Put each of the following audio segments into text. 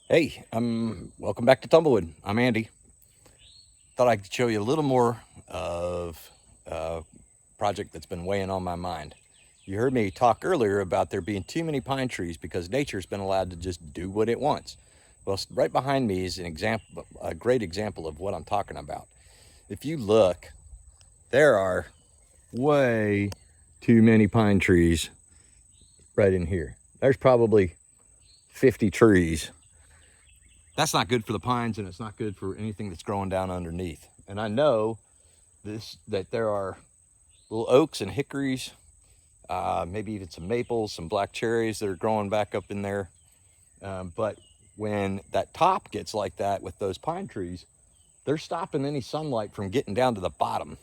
Hey, welcome back to Tumblewood. I'm Andy. Thought I could show you a little more of a project that's been weighing on my mind. You heard me talk earlier about there being too many pine trees because nature's been allowed to just do what it wants. Well, right behind me is an example, a great example of what I'm talking about. If you look, there are way too many pine trees right in here. There's probably 50 trees. That's not good for the pines, and it's not good for anything that's growing down underneath. And I know that there are little oaks and hickories, maybe even some maples, some black cherries that are growing back up in there. But when that top gets like that with those pine trees, they're stopping any sunlight from getting down to the bottom.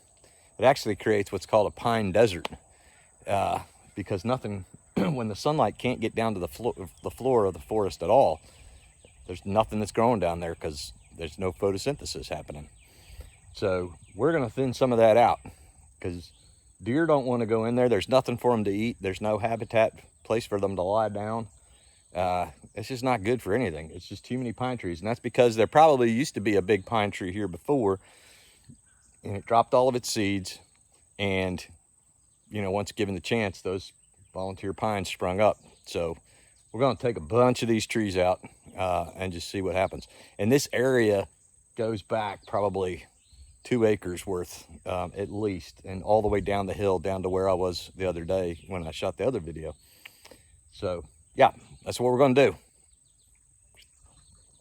It actually creates what's called a pine desert, because nothing, when the sunlight can't get down to the floor of the forest at all, there's nothing that's growing down there because there's no photosynthesis happening. So we're going to thin some of that out because deer don't want to go in there. There's nothing for them to eat. There's no habitat place for them to lie down. It's just not good for anything. It's just too many pine trees. And that's because there probably used to be a big pine tree here before, and it dropped all of its seeds. And, once given the chance, those volunteer pines sprung up. So we're going to take a bunch of these trees out and just see what happens. And this area goes back probably 2 acres worth at least, and all the way down the hill down to where I was the other day when I shot the other video. So yeah, that's what we're going to do.